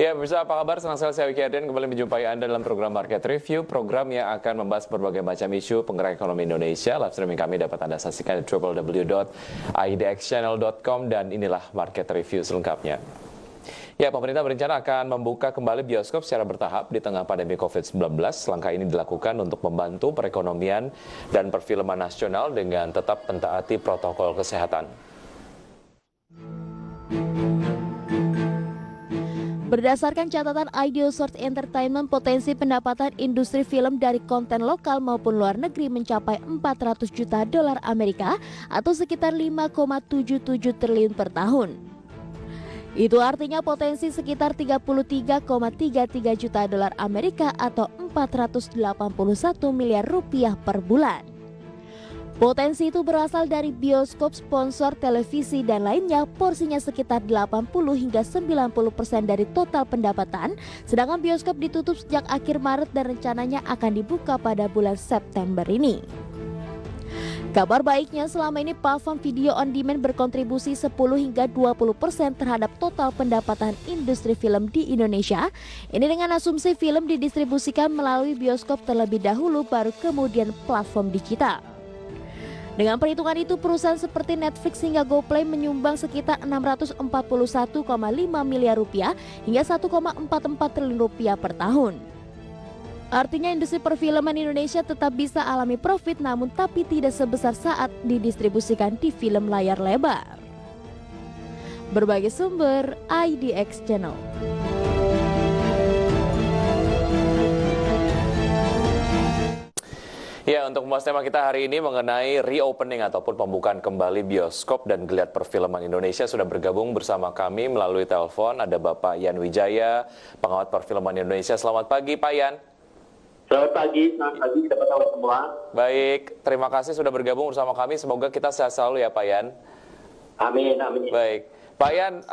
Ya, bisa apa kabar? Senang sekali saya Wiki Ardian kembali menjumpai Anda dalam program Market Review, program yang akan membahas berbagai macam isu penggerak ekonomi Indonesia. Live streaming kami dapat Anda saksikan di www.idxchannel.com dan inilah Market Review selengkapnya. Ya, pemerintah berencana akan membuka kembali bioskop secara bertahap di tengah pandemi COVID-19. Langkah ini dilakukan untuk membantu perekonomian dan perfilman nasional dengan tetap mentaati protokol kesehatan. Berdasarkan catatan Idealsource Entertainment, potensi pendapatan industri film dari konten lokal maupun luar negeri mencapai 400 juta dolar Amerika atau sekitar 5,77 triliun per tahun. Itu artinya potensi sekitar 33,33 juta dolar Amerika atau 481 miliar rupiah per bulan. Potensi itu berasal dari bioskop, sponsor, televisi, dan lainnya. Porsinya sekitar 80 hingga 90% dari total pendapatan, sedangkan bioskop ditutup sejak akhir Maret dan rencananya akan dibuka pada bulan September ini. Kabar baiknya, selama ini platform video on demand berkontribusi 10 hingga 20% terhadap total pendapatan industri film di Indonesia. Ini dengan asumsi film didistribusikan melalui bioskop terlebih dahulu, baru kemudian platform digital. Dengan perhitungan itu, perusahaan seperti Netflix hingga GoPlay menyumbang sekitar 641,5 miliar rupiah hingga 1,44 triliun rupiah per tahun. Artinya industri perfilman Indonesia tetap bisa alami profit, namun tapi tidak sebesar saat didistribusikan di film layar lebar. Berbagai sumber, IDX Channel. Ya, untuk membahas tema kita hari ini mengenai reopening ataupun pembukaan kembali bioskop dan geliat perfilman Indonesia, sudah bergabung bersama kami melalui telepon ada Bapak Yan Wijaya, pengamat perfilman Indonesia. Selamat pagi, Pak Yan. Selamat pagi teman-teman semua. Baik, terima kasih sudah bergabung bersama kami. Semoga kita sehat selalu ya, Pak Yan. Amin, amin. Baik, Pak Yan,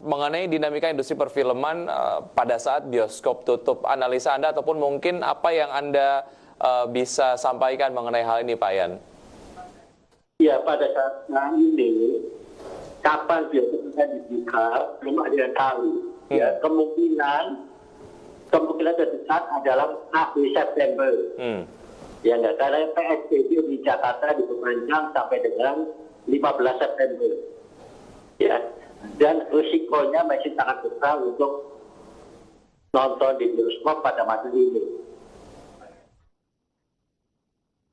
mengenai dinamika industri perfilman pada saat bioskop tutup, analisa Anda ataupun mungkin apa yang Anda bisa sampaikan mengenai hal ini, Pak Yan? Ya, pada saat ini, kapan bioskop akan dibuka, belum ada yang tahu. Ya, kemungkinan terdekat adalah akhir September. Ya, enggak, karena PSBB di Jakarta diperpanjang sampai dengan 15 September. Ya, dan risikonya masih sangat besar untuk nonton di bioskop pada masa ini.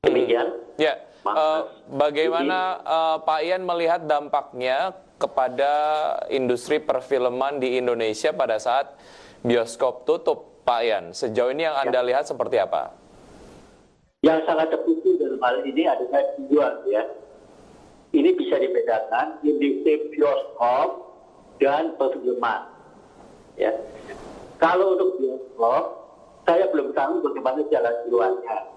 Demikian. Ya, bagaimana Pak Yan melihat dampaknya kepada industri perfilman di Indonesia pada saat bioskop tutup, Pak Yan? Sejauh ini yang Anda lihat seperti apa? Yang sangat terpukul dalam hal ini adalah dua, ya. Ini bisa dibedakan industri bioskop dan perfilman. Ya. Kalau untuk bioskop, saya belum tahu bagaimana jalan keluarnya.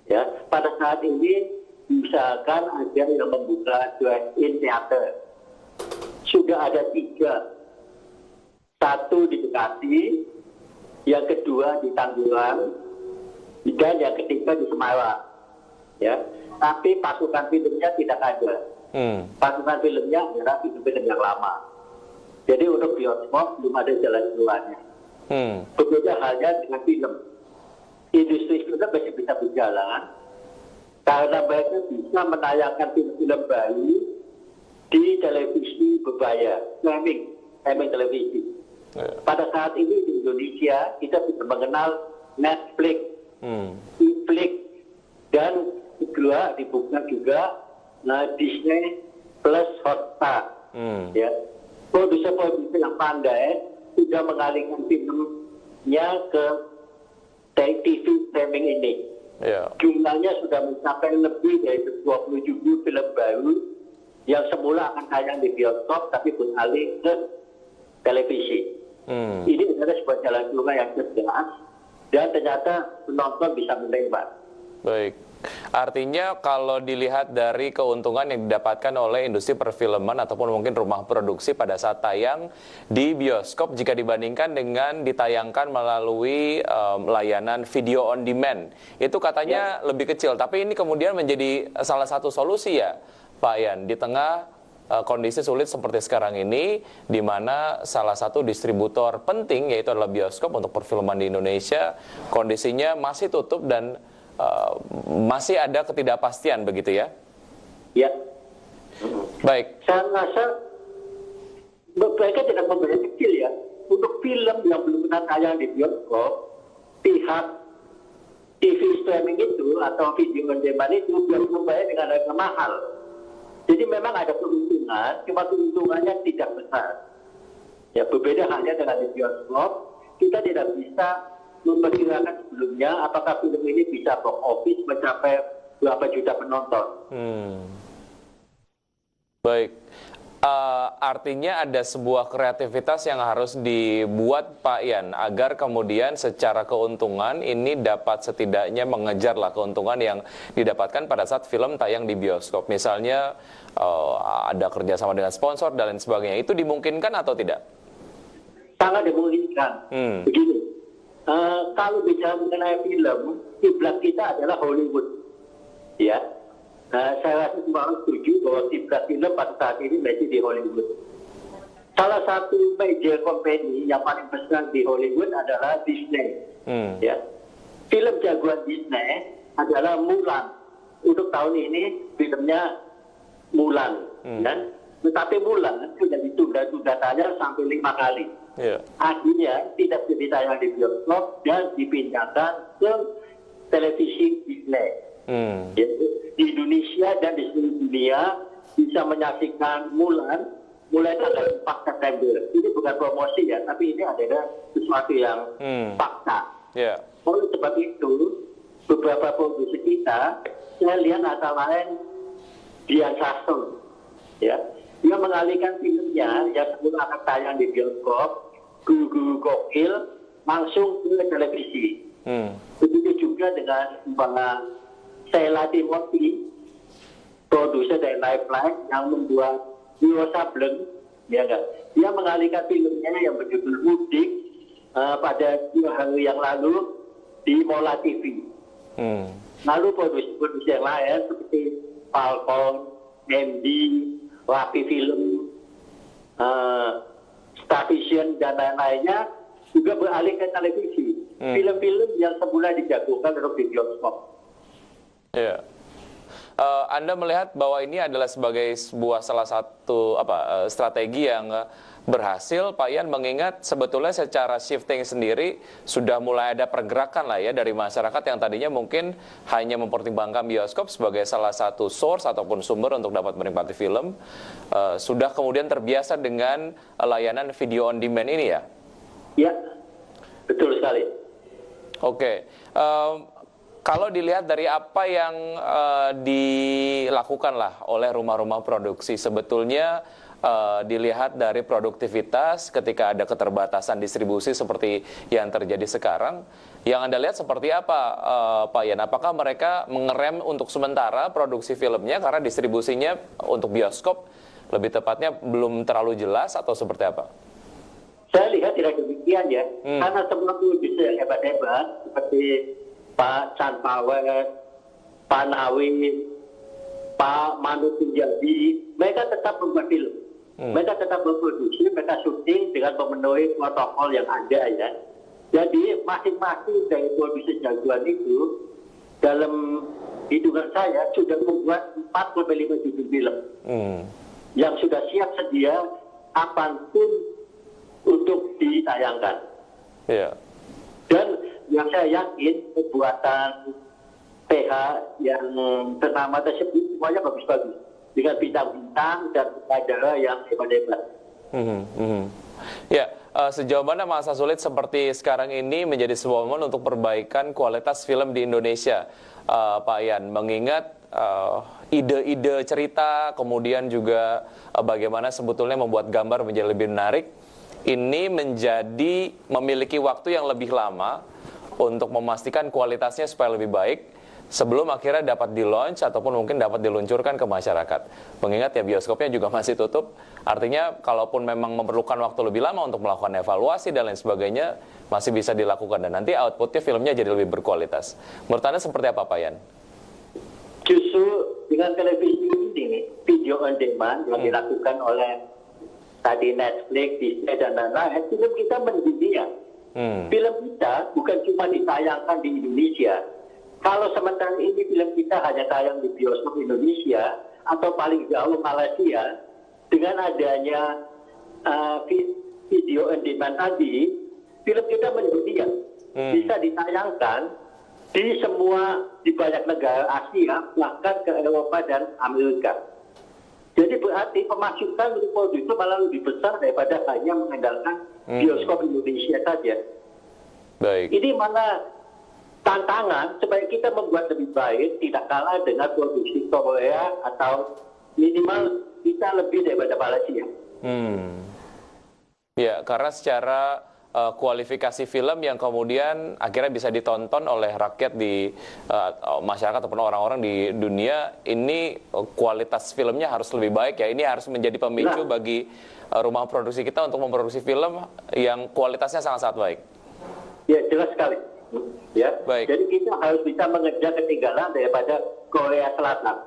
Ya, pada saat ini misalkan ada yang membuka drive-in theater. Sudah ada 3. Satu di Bekasi, yang kedua di Tangerang, dan yang ketiga di Semarang. Ya, tapi pasukan filmnya tidak ada. Pasukan filmnya adalah film-film yang lama. Jadi untuk bioskop belum ada jalan keluarnya. Berbeda halnya dengan film. Industri film masih bisa berjalan karena mereka bisa menayangkan film-film baru di televisi berbayar, streaming televisi. Pada saat ini di Indonesia kita bisa mengenal Netflix, Netflix, dan kedua dibuka juga Disney Plus Hotstar. Ya, produser-produser yang pandai sudah mengalihkan filmnya ke TV streaming ini. Jumlahnya sudah mencapai lebih dari 27 film baru yang semula akan tayang di bioskop tapi beralih ke televisi. Ini adalah sebuah jalan keluar yang cerdas dan ternyata penonton bisa menembak. Baik. Artinya kalau dilihat dari keuntungan yang didapatkan oleh industri perfilman ataupun mungkin rumah produksi pada saat tayang di bioskop jika dibandingkan dengan ditayangkan melalui layanan video on demand, itu katanya lebih kecil. Tapi ini kemudian menjadi salah satu solusi ya, Pak Yan, di tengah kondisi sulit seperti sekarang ini, di mana salah satu distributor penting yaitu adalah bioskop untuk perfilman di Indonesia, kondisinya masih tutup dan masih ada ketidakpastian begitu ya? Ya. Baik. Saya rasa mereka tidak membayar kecil ya. Untuk film yang belum pernah tayang di bioskop, pihak TV streaming itu atau video on demand itu belum membayar dengan harga mahal. Jadi memang ada keuntungan, cuma keuntungannya tidak besar. Ya, berbeda halnya dengan di bioskop, kita tidak bisa memperkirakan sebelumnya apakah film ini bisa box office mencapai berapa juta penonton. Baik. Artinya ada sebuah kreativitas yang harus dibuat Pak Ian agar kemudian secara keuntungan ini dapat setidaknya mengejarlah keuntungan yang didapatkan pada saat film tayang di bioskop. Misalnya ada kerjasama dengan sponsor dan lain sebagainya. Itu dimungkinkan atau tidak? Sangat dimungkinkan. Begini, kalau bicara mengenai film, kiblat kita adalah Hollywood. Ya. Saya rasa semua orang setuju bahwa kiblat film pada saat ini masih di Hollywood. Salah satu major company yang paling besar di Hollywood adalah Disney. Ya. Film jagoan Disney adalah Mulan. Untuk tahun ini filmnya Mulan. Dan tetapi Mulan sudah ditunda-tunda tayang sampai 5 kali. Yeah. Artinya tidak bisa ditayang di bioskop dan dipindahkan ke televisi Disney. Di Indonesia dan di seluruh dunia bisa menyaksikan Mulan mulai tanggal 4 September. Ini bukan promosi ya, tapi ini adalah sesuatu yang fakta. Yeah. Oleh sebab itu, beberapa produksi kita, saya lihat antara lain Dian Sastro, ya, dia mengalihkan filmnya yang sebelum akan tayang di bioskop, Guru Gokil, langsung ke televisi. Begitu juga dengan Sheila Timothy, produser dari Lifeline yang membuat Neo Sableng, ya enggak? Dia mengalihkan filmnya yang berjudul Mudik pada 2 hari yang lalu di Mola TV. Lalu produser yang lain seperti Falcon, MD, Rapi Film, Starvision dan lain-lainnya juga beralih ke televisi. Film-film yang semula dijagokan untuk di bioskop. Ya. Anda melihat bahwa ini adalah sebagai sebuah salah satu strategi yang berhasil, Pak Ian, mengingat sebetulnya secara shifting sendiri sudah mulai ada pergerakan lah ya dari masyarakat yang tadinya mungkin hanya mempertimbangkan bioskop sebagai salah satu source ataupun sumber untuk dapat menikmati film, sudah kemudian terbiasa dengan layanan video on demand ini ya? Ya, betul sekali. Oke. Kalau dilihat dari apa yang dilakukanlah oleh rumah-rumah produksi, sebetulnya dilihat dari produktivitas ketika ada keterbatasan distribusi seperti yang terjadi sekarang, yang Anda lihat seperti apa, Pak Ian? Apakah mereka mengerem untuk sementara produksi filmnya karena distribusinya untuk bioskop lebih tepatnya belum terlalu jelas atau seperti apa? Saya lihat tidak demikian ya, karena semua produser yang hebat-hebat seperti Pak Chan Power, Pak Nawin, Pak Manu Punjabi, mereka tetap membuat film. Mereka tetap memproduksi, mereka syuting dengan memenuhi protokol yang ada ya. Jadi masing-masing dari produser jagoan itu dalam hitungan saya sudah membuat 4-5 judul film yang sudah siap sedia kapanpun untuk ditayangkan. Yeah. Dan yang saya yakin pembuatan PH yang ternama tersebut semuanya bagus-bagus dengan bintang-bintang dan sutradara yang hebat-hebat. Ya, sejauh mana masa sulit seperti sekarang ini menjadi sebuah momen untuk perbaikan kualitas film di Indonesia, Pak Ian? Mengingat ide-ide cerita, kemudian juga bagaimana sebetulnya membuat gambar menjadi lebih menarik, ini menjadi memiliki waktu yang lebih lama untuk memastikan kualitasnya supaya lebih baik sebelum akhirnya dapat di-launch ataupun mungkin dapat diluncurkan ke masyarakat. Mengingat ya bioskopnya juga masih tutup, artinya kalaupun memang memerlukan waktu lebih lama untuk melakukan evaluasi dan lain sebagainya, masih bisa dilakukan dan nanti outputnya filmnya jadi lebih berkualitas. Menurut Anda seperti apa, Pak Ian? Justru dengan televisi ini, video on demand yang dilakukan oleh tadi Netflix, Disney, dan lain-lain, film kita mendunia. Film kita bukan cuma ditayangkan di Indonesia. Kalau sementara ini film kita hanya tayang di bioskop Indonesia atau paling jauh Malaysia, dengan adanya video on demand tadi, film kita mendunia. Bisa ditayangkan di banyak negara Asia, bahkan ke Eropa dan Amerika. Jadi berarti pemasukan untuk produser malah lebih besar daripada hanya mengandalkan bioskop Indonesia saja. Baik. Ini mana tantangan supaya kita membuat lebih baik, tidak kalah dengan produksi Korea atau minimal kita lebih daripada Malaysia. Ya, karena secara kualifikasi film yang kemudian akhirnya bisa ditonton oleh rakyat di masyarakat ataupun orang-orang di dunia, ini kualitas filmnya harus lebih baik ya. Ini harus menjadi pemicu bagi rumah produksi kita untuk memproduksi film yang kualitasnya sangat-sangat baik. Ya, jelas sekali. Ya. Baik. Jadi kita harus bisa mengejar ketinggalan daripada Korea Selatan.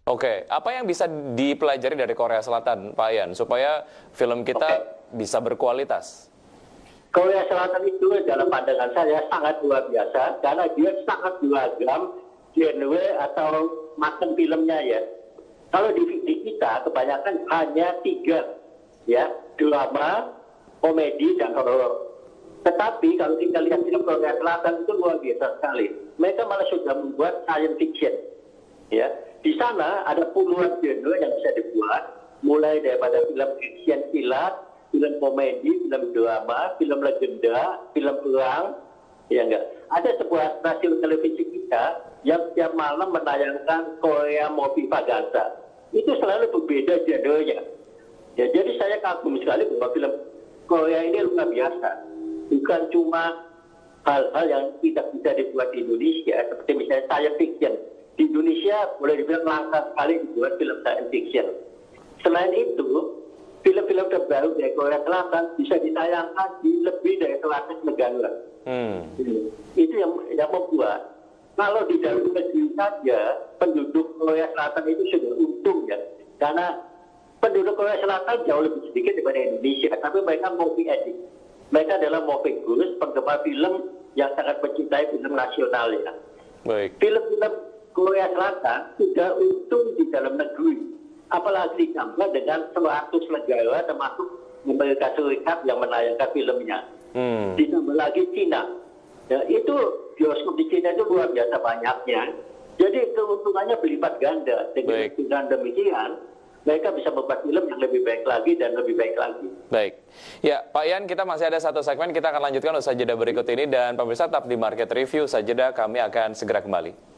Oke, apa yang bisa dipelajari dari Korea Selatan, Pak Yan, supaya film kita bisa berkualitas? Korea Selatan itu dalam pandangan saya sangat luar biasa, karena dia sangat beragam genre atau macam filmnya ya. Kalau di kita kebanyakan hanya 3, ya, drama, komedi, dan horor. Tetapi kalau kita lihat film Korea Selatan itu luar biasa sekali. Mereka malah sudah membuat science fiction, ya. Di sana ada puluhan genre yang bisa dibuat, mulai daripada film action kilat, film komedi, film drama, film legenda, film perang, ya enggak. Ada sebuah stasiun televisi kita yang setiap malam menayangkan Korea Movie Pagasa. Itu selalu berbeda genre-nya. Ya, jadi saya kagum sekali bahwa film Korea ini luar biasa. Bukan cuma hal-hal yang tidak bisa dibuat di Indonesia, seperti misalnya science fiction. Di Indonesia boleh dibilang langka sekali dibuat film science fiction. Selain itu, film-film terbaru dari Korea Selatan bisa ditayangkan di lebih dari 100 negara. Itu yang membuat, kalau di dalam negeri saja, penduduk Korea Selatan itu sudah untung ya. Karena penduduk Korea Selatan jauh lebih sedikit daripada Indonesia, tapi mereka movie addict. Mereka adalah movie gurus, penggemar film yang sangat mencintai film nasional ya. Baik. Film-film Korea Selatan sudah untung di dalam negeri, apalagi ditambah dengan 100 negara termasuk Amerika Serikat yang menayangkan filmnya. Ditambah lagi Cina. Ya, itu bioskop di Cina itu luar biasa banyaknya. Jadi keuntungannya berlipat ganda. Dengan demikian, mereka bisa membuat film yang lebih baik lagi dan lebih baik lagi. Baik. Ya, Pak Yan, kita masih ada satu segmen, kita akan lanjutkan usai jeda berikut ini, dan pemirsa tetap di Market Review. Usai jeda kami akan segera kembali.